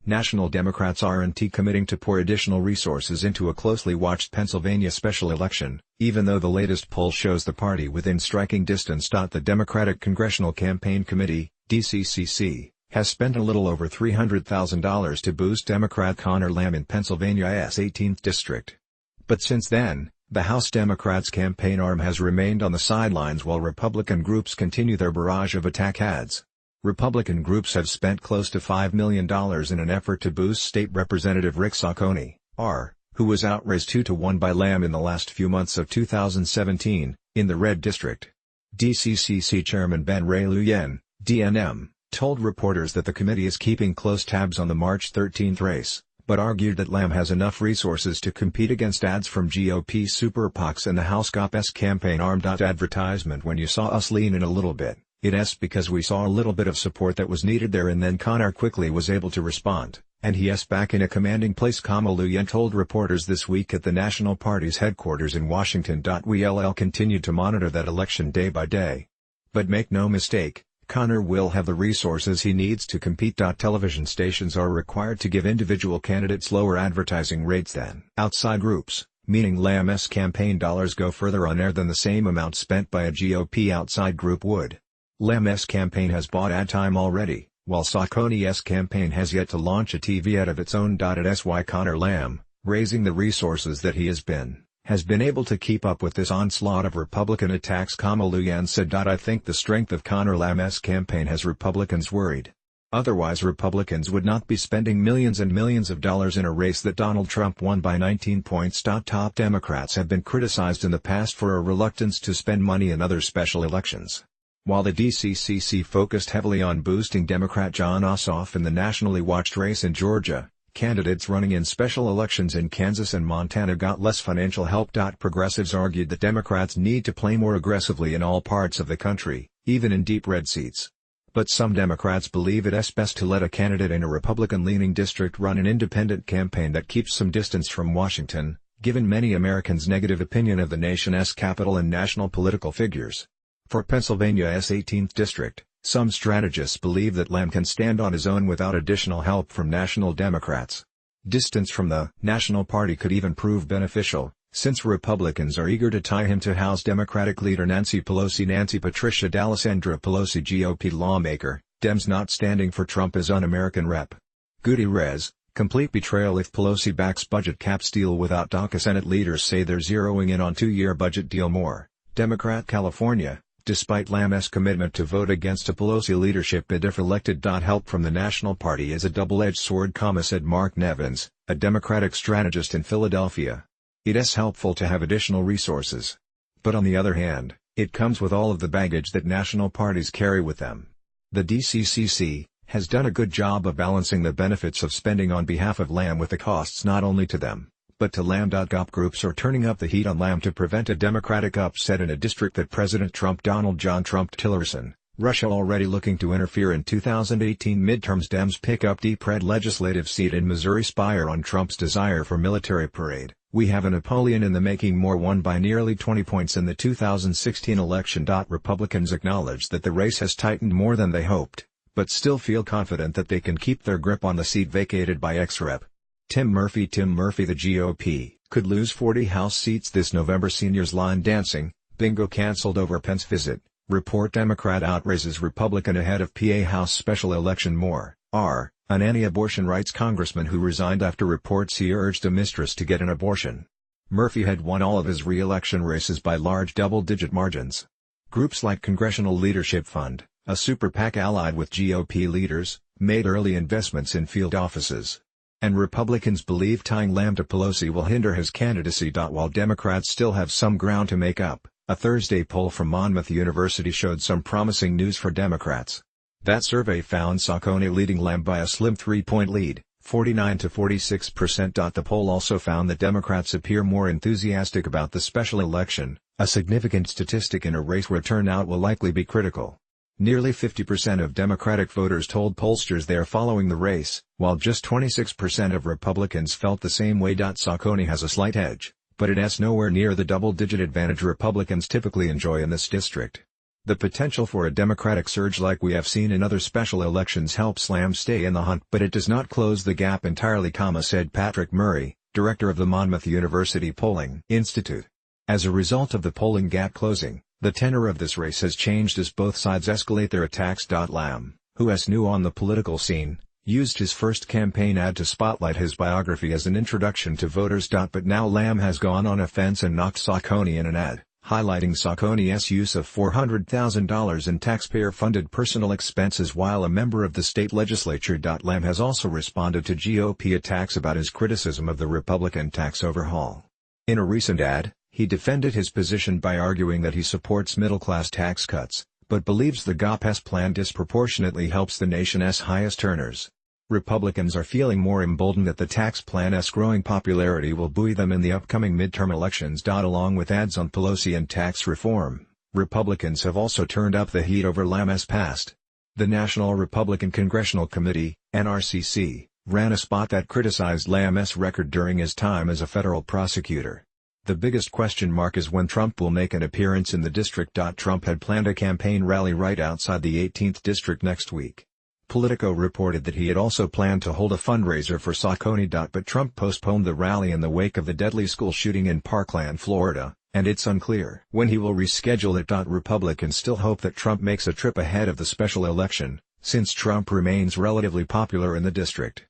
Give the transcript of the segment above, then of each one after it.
national Democrats aren't committing to pour additional resources into a closely watched Pennsylvania special election, even though the latest poll shows the party within striking distance. The Democratic Congressional Campaign Committee, DCCC, has spent a little over $300,000 to boost Democrat Conor Lamb in Pennsylvania's 18th district. But since then, the House Democrats' campaign arm has remained on the sidelines while Republican groups continue their barrage of attack ads. Republican groups have spent close to $5 million in an effort to boost State Representative Rick Saccone, R., who was outraised 2-1 by Lamb in the last few months of 2017, in the red district. DCCC Chairman Ben Ray Luyen, DNM, told reporters that the committee is keeping close tabs on the March 13 race, but argued that Lamb has enough resources to compete against ads from GOP super PACs and the House GOP's campaign arm. Advertisement: when you saw us lean in a little bit, it's because we saw a little bit of support that was needed there, and then Conor quickly was able to respond, and he's back in a commanding place. Luyen told reporters this week at the National Party's headquarters in Washington. We'll continue to monitor that election day by day. But make no mistake, Conor will have the resources he needs to compete. Television stations are required to give individual candidates lower advertising rates than outside groups, meaning Lamb's campaign dollars go further on air than the same amount spent by a GOP outside group would. Lamb's campaign has bought ad time already, while Saccone's campaign has yet to launch a TV ad of its own. It's why Conor Lamb, raising the resources that he has been able to keep up with this onslaught of Republican attacks. Luyen said. I think the strength of Conor Lamb's campaign has Republicans worried. Otherwise Republicans would not be spending millions and millions of dollars in a race that Donald Trump won by 19 points. Top Democrats have been criticized in the past for a reluctance to spend money in other special elections. While the DCCC focused heavily on boosting Democrat Jon Ossoff in the nationally watched race in Georgia, candidates running in special elections in Kansas and Montana got less financial help. Progressives argued that Democrats need to play more aggressively in all parts of the country, even in deep red seats. But some Democrats believe it's best to let a candidate in a Republican-leaning district run an independent campaign that keeps some distance from Washington, given many Americans' negative opinion of the nation's capital and national political figures. For Pennsylvania's 18th district, some strategists believe that Lamb can stand on his own without additional help from national Democrats. Distance from the National Party could even prove beneficial, since Republicans are eager to tie him to House Democratic leader Nancy Pelosi. Nancy Patricia D'Alessandro Pelosi, GOP lawmaker, Dems not standing for Trump as un-American Rep. Gutierrez, complete betrayal if Pelosi backs budget caps deal without DACA. Senate leaders say they're zeroing in on two-year budget deal more. Democrat California, despite Lamb's commitment to vote against a Pelosi leadership bid if elected. Help from the National Party is a double-edged sword, said Mark Nevins, a Democratic strategist in Philadelphia. It's helpful to have additional resources. But on the other hand, it comes with all of the baggage that national parties carry with them. The DCCC has done a good job of balancing the benefits of spending on behalf of Lamb with the costs not only to them, but to Lamb. GOP groups are turning up the heat on Lamb to prevent a Democratic upset in a district that President John Trump Tillerson, Russia already looking to interfere in 2018 midterms. Dems pick up deep red legislative seat in Missouri. Spire on Trump's desire for military parade. We have a Napoleon in the making. Moore won by nearly 20 points in the 2016 election. Republicans acknowledge that the race has tightened more than they hoped, but still feel confident that they can keep their grip on the seat vacated by ex-Rep. Tim Murphy. The GOP could lose 40 House seats this November. Seniors line dancing, bingo cancelled over Pence visit, report Democrat outraises Republican ahead of PA House special election. Moore, R., an anti-abortion rights congressman who resigned after reports he urged a mistress to get an abortion. Murphy had won all of his re-election races by large double-digit margins. Groups like Congressional Leadership Fund, a super PAC allied with GOP leaders, made early investments in field offices. And Republicans believe tying Lamb to Pelosi will hinder his candidacy. While Democrats still have some ground to make up, a Thursday poll from Monmouth University showed some promising news for Democrats. That survey found Saccone leading Lamb by a slim 3-point lead, 49 to 46%. The poll also found that Democrats appear more enthusiastic about the special election, a significant statistic in a race where turnout will likely be critical. Nearly 50% of Democratic voters told pollsters they are following the race, while just 26% of Republicans felt the same way. Saccone has a slight edge, but it's nowhere near the double-digit advantage Republicans typically enjoy in this district. The potential for a Democratic surge like we have seen in other special elections helps Lamb stay in the hunt, but it does not close the gap entirely, said Patrick Murray, director of the Monmouth University Polling Institute. As a result of the polling gap closing, the tenor of this race has changed as both sides escalate their attacks. Lamb, who is new on the political scene, used his first campaign ad to spotlight his biography as an introduction to voters. But now Lamb has gone on offense and knocked Saucony in an ad, highlighting Saucony's use of $400,000 in taxpayer-funded personal expenses while a member of the state legislature. Lamb has also responded to GOP attacks about his criticism of the Republican tax overhaul. In a recent ad, he defended his position by arguing that he supports middle-class tax cuts, but believes the GOP's plan disproportionately helps the nation's highest earners. Republicans are feeling more emboldened that the tax plan's growing popularity will buoy them in the upcoming midterm elections. Along with ads on Pelosi and tax reform, Republicans have also turned up the heat over Lamb's past. The National Republican Congressional Committee, NRCC, ran a spot that criticized Lamb's record during his time as a federal prosecutor. The biggest question mark is when Trump will make an appearance in the district. Trump had planned a campaign rally right outside the 18th district next week. Politico reported that he had also planned to hold a fundraiser for Saucony. But Trump postponed the rally in the wake of the deadly school shooting in Parkland, Florida, and it's unclear when he will reschedule it. Republicans still hope that Trump makes a trip ahead of the special election, since Trump remains relatively popular in the district.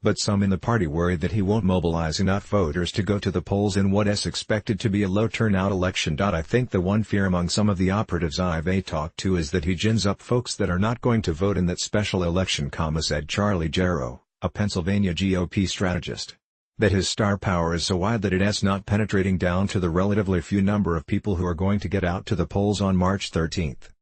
But some in the party worry that he won't mobilize enough voters to go to the polls in what is expected to be a low-turnout election. I think the one fear among some of the operatives I've talked to is that he gins up folks that are not going to vote in that special election, said Charlie Jarrow, a Pennsylvania GOP strategist. That his star power is so wide that it is not penetrating down to the relatively few number of people who are going to get out to the polls on March 13.